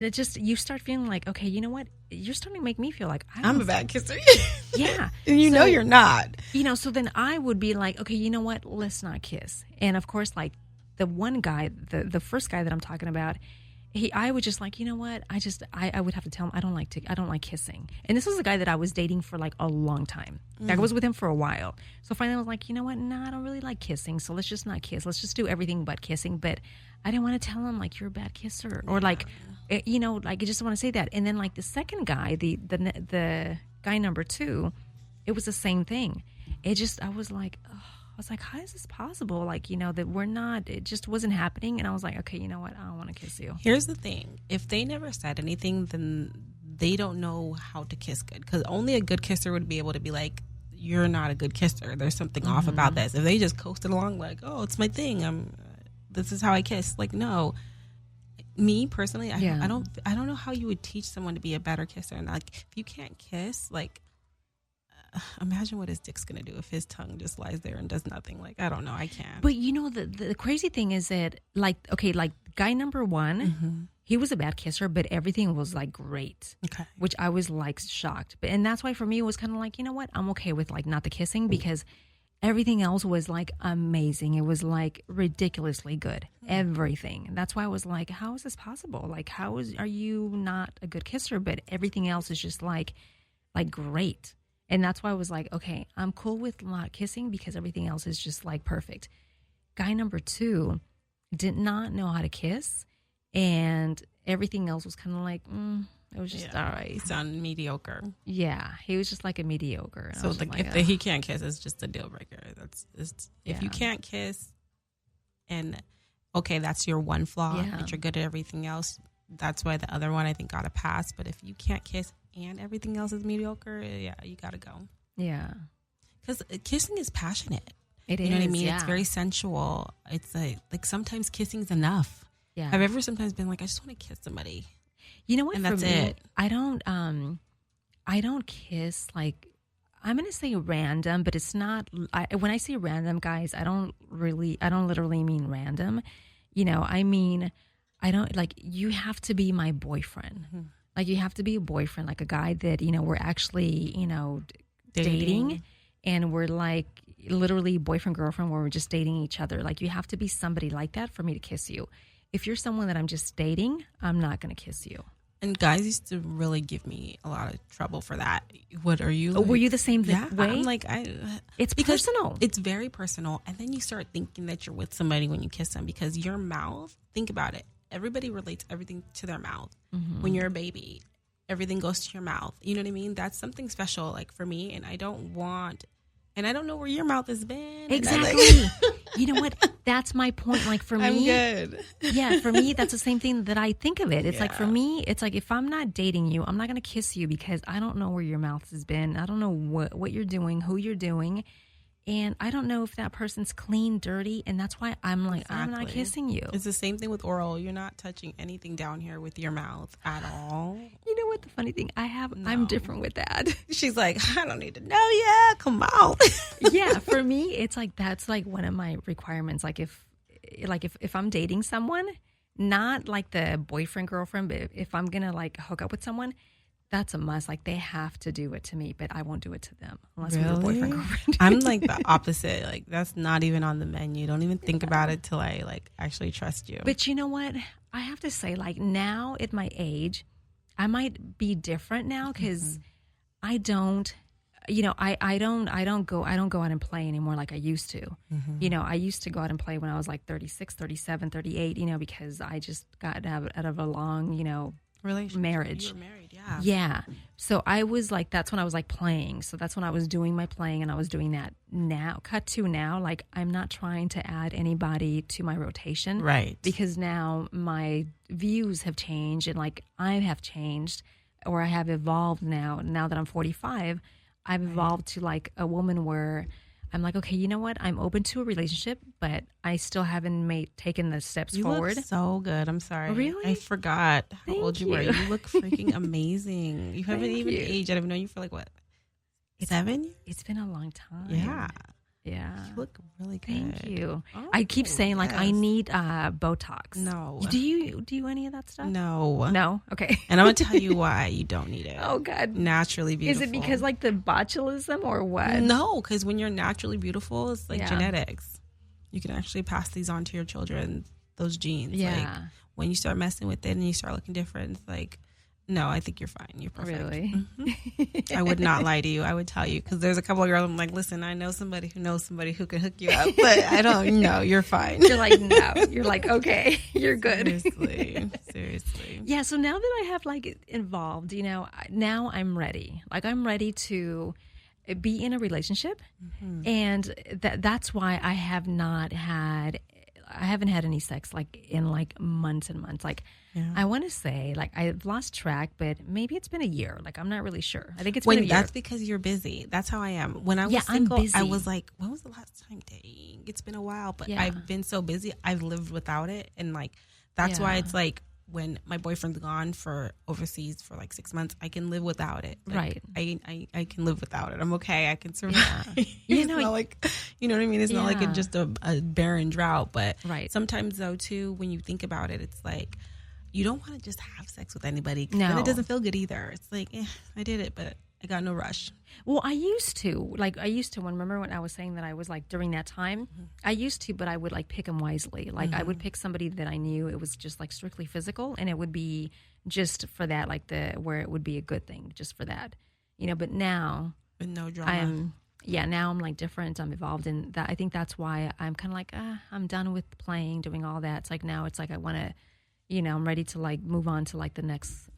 it just, you start feeling like, okay, you know what? You're starting to make me feel like I'm a bad kisser. Yeah. And you know you're not. So then I would be like, okay, you know what? Let's not kiss. And of course, like the one guy, the first guy that I'm talking about, I was just like, you know what? I would have to tell him I don't like kissing. And this was a guy that I was dating for like a long time. Like, I was with him for a while. So finally I was like, you know what? No, I don't really like kissing. So let's just not kiss. Let's just do everything but kissing. But I didn't want to tell him like you're a bad kisser or like, like I just want to say that. And then like the second guy, the guy number 2, it was the same thing. I was like, how is this possible? Like, that we're not, it just wasn't happening. And I was like, okay, you know what? I don't want to kiss you. Here's the thing. If they never said anything, then they don't know how to kiss good. Because only a good kisser would be able to be like, you're not a good kisser. There's something off about this. If they just coasted along like, oh, it's my thing. This is how I kiss. Like, no. Me personally, I don't know how you would teach someone to be a better kisser. And like, if you can't kiss, like, imagine what his dick's gonna do if his tongue just lies there and does nothing. Like, I don't know, I can't. But the crazy thing is that like guy number 1, he was a bad kisser, but everything was like great. Okay. Which I was like shocked. And that's why for me it was kind of like, you know what? I'm okay with like not the kissing because everything else was like amazing. It was like ridiculously good. Everything. That's why I was like, how is this possible? Like, are you not a good kisser, but everything else is just like great. And that's why I was like, okay, I'm cool with not kissing because everything else is just like perfect. Guy number 2 did not know how to kiss, and everything else was kind of like, it was just all right. He sounded mediocre. Yeah, he was just like a mediocre. So like, if he can't kiss, it's just a deal breaker. If you can't kiss, and okay, that's your one flaw, but you're good at everything else. That's why the other one I think got a pass. But if you can't kiss and everything else is mediocre, you gotta go. Yeah, because kissing is passionate. It is. You know what I mean? Yeah. It's very sensual. It's like sometimes kissing's enough. Yeah. I've ever sometimes been like, I just want to kiss somebody. You know what? And that's it. I don't kiss like, I'm gonna say random, but it's not. When I say random, guys, I don't literally mean random. I mean, I don't like. You have to be my boyfriend. Mm-hmm. Like, you have to be a boyfriend, like a guy that we're actually dating, and we're like literally boyfriend girlfriend, where we're just dating each other. Like, you have to be somebody like that for me to kiss you. If you're someone that I'm just dating, I'm not gonna kiss you. And guys used to really give me a lot of trouble for that. What are you? Like? Were you the same way? I'm like, it's personal. It's very personal. And then you start thinking that you're with somebody when you kiss them, because your mouth, think about it. Everybody relates everything to their mouth. Mm-hmm. When you're a baby, everything goes to your mouth. You know what I mean? That's something special, like, for me. And I don't know where your mouth has been. Exactly. You know what? That's my point. Like, for me, I'm good. Yeah, for me, that's the same thing that I think of it. It's like, for me, it's like, if I'm not dating you, I'm not going to kiss you because I don't know where your mouth has been. I don't know what you're doing, who you're doing. And I don't know if that person's clean, dirty. And that's why I'm like, exactly. I'm not kissing you. It's the same thing with oral. You're not touching anything down here with your mouth at all. You know what? The funny thing, I'm different with that. She's like, I don't need to know. Yeah, come on. Yeah, for me, it's like, that's like one of my requirements. Like, if I'm dating someone, not like the boyfriend, girlfriend, but if I'm going to like hook up with someone, that's a must. Like, they have to do it to me, but I won't do it to them unless we're boyfriend, girlfriend. I'm like the opposite. Like, that's not even on the menu. Don't even think about it till I like actually trust you. But you know what? I have to say, like, now at my age, I might be different now because I don't go out and play anymore like I used to. Mm-hmm. I used to go out and play when I was like 36, 37, 38, because I just got out of a long, relationship. Marriage. You were married, yeah. Yeah. So I was like, that's when I was like playing. So that's when I was doing my playing, and I was doing that. Now, like, I'm not trying to add anybody to my rotation. Right. Because now my views have changed, and like, I have changed, or I have evolved now. Now that I'm 45, I've evolved to like a woman where I'm like, okay, you know what? I'm open to a relationship, but I still haven't taken the steps forward. You look so good. I'm sorry. Really? I forgot how old you were. You look freaking amazing. You haven't even aged. I've known you for like, what, 7? It's been a long time. Yeah. Yeah. You look really good. Thank you. Oh, I keep saying like I yes. need Botox. No. Do you any of that stuff? No. No? Okay. And I'm going to tell you why you don't need it. Oh, God. Naturally beautiful. Is it because like the botulism or what? No, because when you're naturally beautiful, it's like Yeah. genetics. You can actually pass these on to your children, those genes. Yeah. Like when you start messing with it and you start looking different, it's like, no, I think you're fine. You're perfect. Really? Mm-hmm. I would not lie to you. I would tell you because there's a couple of girls I'm like, listen, I know somebody who knows somebody who can hook you up, but I don't know. You're fine. You're like, no. You're like, okay, you're good. Seriously. Yeah. So now that I have like involved, now I'm ready. Like I'm ready to be in a relationship, and that's why I haven't had any sex like in like months and months. Like I want to say like I've lost track, but maybe it's been a year. Like I'm not really sure. I think it's been a year. That's because you're busy. That's how I am. When I was single, I'm busy. I was like, when was the last time? Dang, it's been a while. But I've been so busy. I've lived without it, and like that's why it's like when my boyfriend's gone for overseas for like 6 months, I can live without it. Like, right. I can live without it. I'm okay. I can survive. It's not like, you know what I mean? It's not like it's just a barren drought. But sometimes though too, when you think about it, it's like you don't want to just have sex with anybody. No. Then it doesn't feel good either. It's like, I did it, but I got no rush. Well, I used to remember when I was saying that I was like during that time, I used to, but I would like pick them wisely. Like I would pick somebody that I knew it was just like strictly physical, and it would be just for that, like where it would be a good thing just for that, but now with no drama. Now I'm like different. I'm involved in that. I think that's why I'm kind of like, I'm done with playing, doing all that. It's like now it's like I want to, I'm ready to like move on to like the next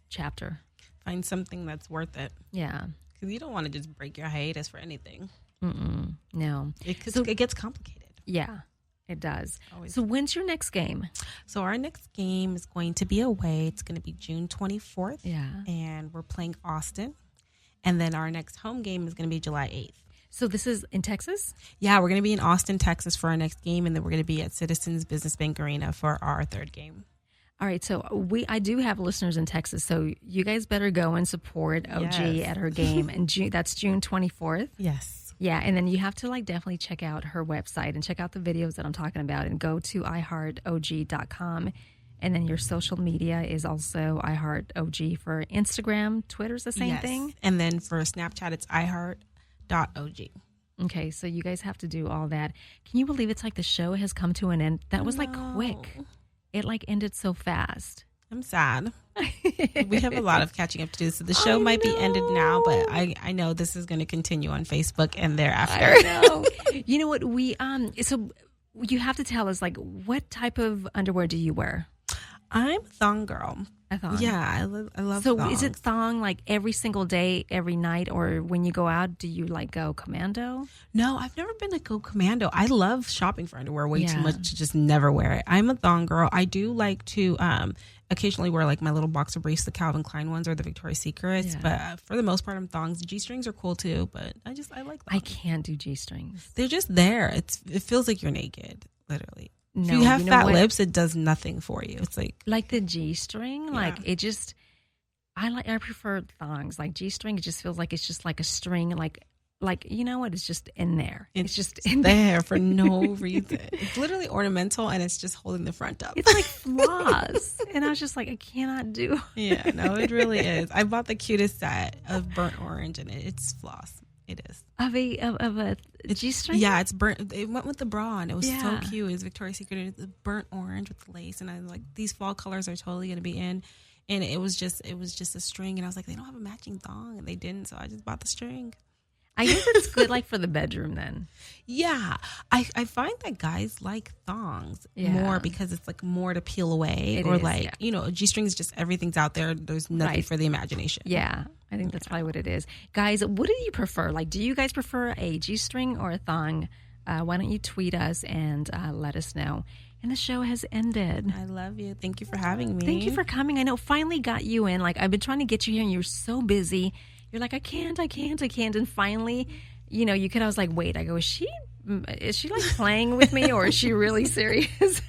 chapter. Find something that's worth it. Yeah. Because you don't want to just break your hiatus for anything. No. It gets complicated. Yeah, it does. Always. So when's your next game? So our next game is going to be away. It's going to be June 24th. Yeah. And we're playing Austin. And then our next home game is going to be July 8th. So this is in Texas? Yeah, we're going to be in Austin, Texas for our next game. And then we're going to be at Citizens Business Bank Arena for our third game. All right, so I do have listeners in Texas, so you guys better go and support OG at her game, and that's June 24th. Yes. Yeah, and then you have to like definitely check out her website and check out the videos that I'm talking about, and go to iHeartOG.com, and then your social media is also iHeartOG for Instagram, Twitter's the same thing, and then for Snapchat it's iHeart.OG. Okay, so you guys have to do all that. Can you believe it's like the show has come to an end? That was like quick. It like ended so fast. I'm sad. We have a lot of catching up to do. So the show might be ended now, but I know this is going to continue on Facebook and thereafter. I know. You know what? So you have to tell us, like, what type of underwear do you wear? I'm a thong girl. A thong? Yeah, I love So thongs. Is it thong like every single day, every night, or when you go out, do you like go commando? No, I've never been to go commando. I love shopping for underwear way too much to just never wear it. I'm a thong girl. I do like to occasionally wear like my little boxer briefs, the Calvin Klein ones or the Victoria's Secrets. But for the most part, I'm thongs. G-strings are cool too, but I like them. I can't do G-strings. They're just there. It feels like you're naked, literally. No, if you have fat lips, it does nothing for you. It's like the G-string, like it just. I prefer thongs. Like G-string, it just feels like it's just like a string, like you know what? It's just in there. It's just in there for no reason. It's literally ornamental, and it's just holding the front up. It's like floss, and I was just like, I cannot do. Yeah, no, it really is. I bought the cutest set of burnt orange, and it's floss. It is of a G-string. Yeah, it's burnt. It went with the bra, and it was so cute. It was Victoria's Secret. It's burnt orange with lace, and I was like, these fall colors are totally going to be in. And it was just a string, and I was like, they don't have a matching thong, and they didn't, so I just bought the string. I guess it's good like for the bedroom then. Yeah. I find that guys like thongs more because it's like more to peel away G-strings, just everything's out there. There's nothing for the imagination. Yeah. I think that's probably what it is. Guys, what do you prefer? Like, do you guys prefer a G-string or a thong? Why don't you tweet us and let us know? And the show has ended. I love you. Thank you for having me. Thank you for coming. I know, finally got you in. Like, I've been trying to get you here, and you're so busy. You're like, I can't. And finally, you could, I was like, wait. I go, is she is she like playing with me or is she really serious?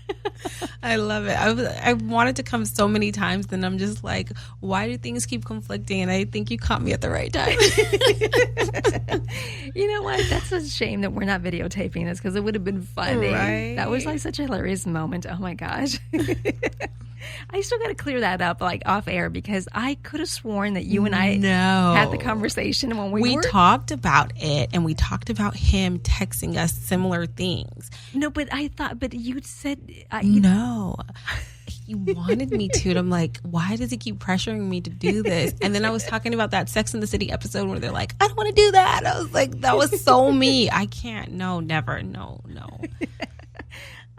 I love it. I wanted to come so many times, then I'm just like, why do things keep conflicting? And I think you caught me at the right time. You know what? That's a shame that we're not videotaping this because it would have been funny. Right? That was like such a hilarious moment. Oh my gosh. I still got to clear that up like off air because I could have sworn that you and I had the conversation when we talked about it, and we talked about him texting us similar things. No, but you said no. He wanted me to, and I'm like, why does he keep pressuring me to do this? And then I was talking about that Sex and the City episode where they're like, I don't want to do that. I was like, that was so me. I can't. No, never. No.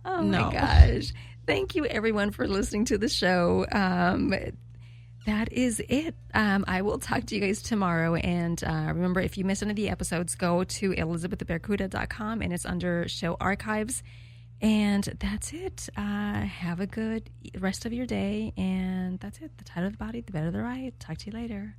Oh my gosh. Thank you, everyone, for listening to the show. That is it. I will talk to you guys tomorrow. And remember, if you missed any of the episodes, go to elizabeththebarracuda.com, and it's under show archives. And that's it. Have a good rest of your day. And that's it. The tighter the body, the better the ride. Talk to you later.